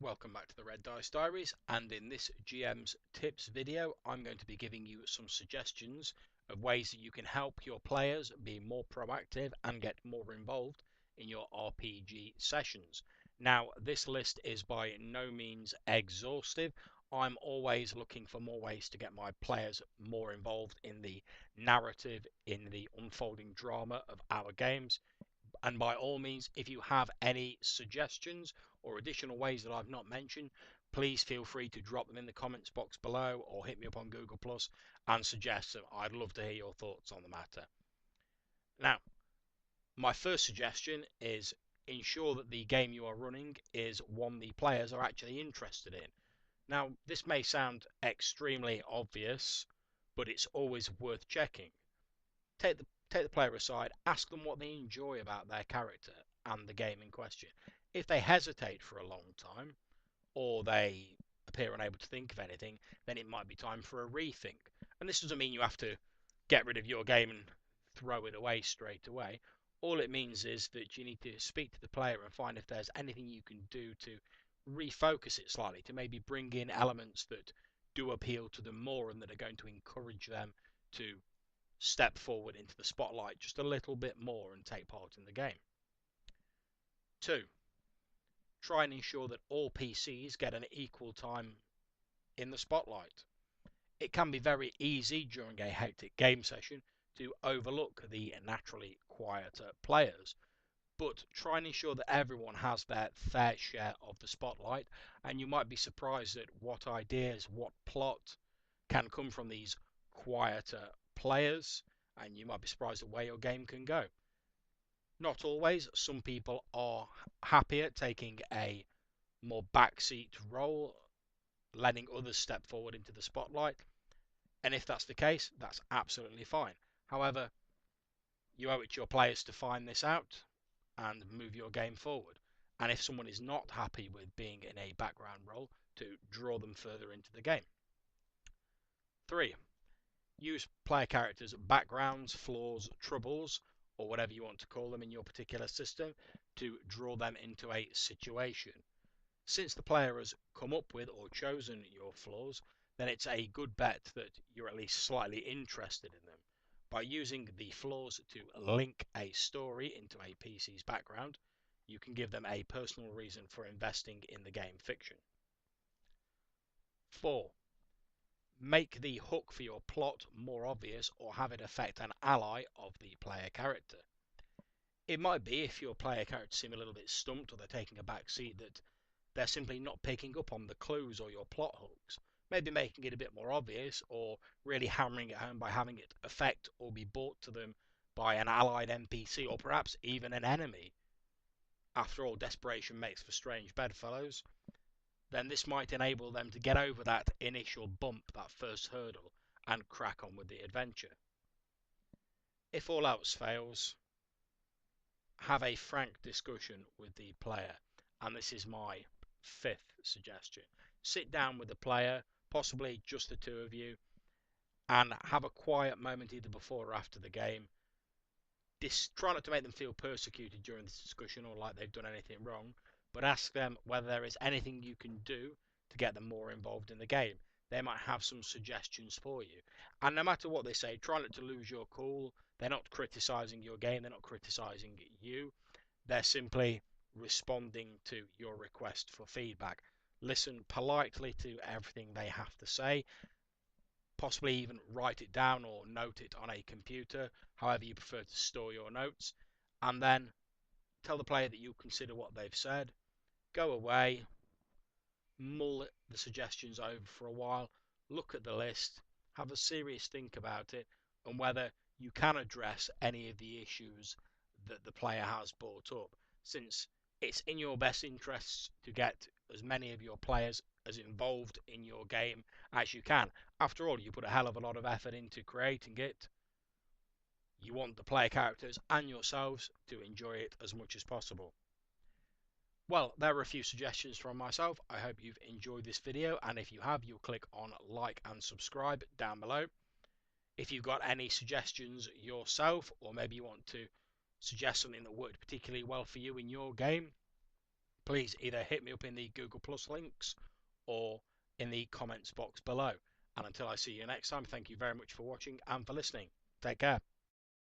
Welcome back to the Red Dice Diaries, and in this GM's Tips video I'm going to be giving you some suggestions of ways that you can help your players be more proactive and get more involved in your RPG sessions. Now, this list is by no means exhaustive. I'm always looking for more ways to get my players more involved in the narrative, in the unfolding drama of our games. And by all means, if you have any suggestions or additional ways that I've not mentioned, please feel free to drop them in the comments box below or hit me up on Google Plus and suggest them. I'd love to hear your thoughts on the matter. Now, my first suggestion is ensure that the game you are running is one the players are actually interested in. Now, this may sound extremely obvious, but it's always worth checking. Take the player aside, ask them what they enjoy about their character and the game in question. If they hesitate for a long time, or they appear unable to think of anything, then it might be time for a rethink. And this doesn't mean you have to get rid of your game and throw it away straight away. All it means is that you need to speak to the player and find if there's anything you can do to refocus it slightly, to maybe bring in elements that do appeal to them more and that are going to encourage them to step forward into the spotlight just a little bit more and take part in the game. 2. Try and ensure that all PCs get an equal time in the spotlight. It can be very easy during a hectic game session to overlook the naturally quieter players, but try and ensure that everyone has their fair share of the spotlight, and you might be surprised at what ideas, what plot can come from these quieter players, and you might be surprised at where your game can go. Not always. Some people are happier taking a more backseat role, letting others step forward into the spotlight, and if that's the case, that's absolutely fine. However, you owe it to your players to find this out and move your game forward. And if someone is not happy with being in a background role, to draw them further into the game. 3. Use player characters' backgrounds, flaws, troubles, or whatever you want to call them in your particular system, to draw them into a situation. Since the player has come up with or chosen your flaws, then it's a good bet that you're at least slightly interested in them. By using the flaws to link a story into a PC's background, you can give them a personal reason for investing in the game fiction. 4. Make the hook for your plot more obvious or have it affect an ally of the player character. It might be, if your player character seem a little bit stumped or they're taking a back seat, that they're simply not picking up on the clues or your plot hooks. Maybe making it a bit more obvious, or really hammering it home by having it affect or be brought to them by an allied NPC, or perhaps even an enemy. After all, desperation makes for strange bedfellows. Then this might enable them to get over that initial bump, that first hurdle, and crack on with the adventure. If all else fails, have a frank discussion with the player, and this is my 5th suggestion. Sit down with the player, possibly just the two of you, and have a quiet moment either before or after the game. Try not to make them feel persecuted during this discussion or like they've done anything wrong, but ask them whether there is anything you can do to get them more involved in the game. They might have some suggestions for you. And no matter what they say, try not to lose your cool. They're not criticising your game, they're not criticising you. They're simply responding to your request for feedback. Listen politely to everything they have to say. Possibly even write it down or note it on a computer, however you prefer to store your notes, and then tell the player that you consider what they've said. Go away, mull the suggestions over for a while, look at the list, have a serious think about it, and whether you can address any of the issues that the player has brought up, since it's in your best interests to get as many of your players as involved in your game as you can. After all, you put a hell of a lot of effort into creating it. You want the player characters and yourselves to enjoy it as much as possible. Well, there are a few suggestions from myself. I hope you've enjoyed this video, and if you have, you'll click on like and subscribe down below. If you've got any suggestions yourself, or maybe you want to suggest something that worked particularly well for you in your game, please either hit me up in the Google Plus links or in the comments box below. And until I see you next time, thank you very much for watching and for listening. Take care.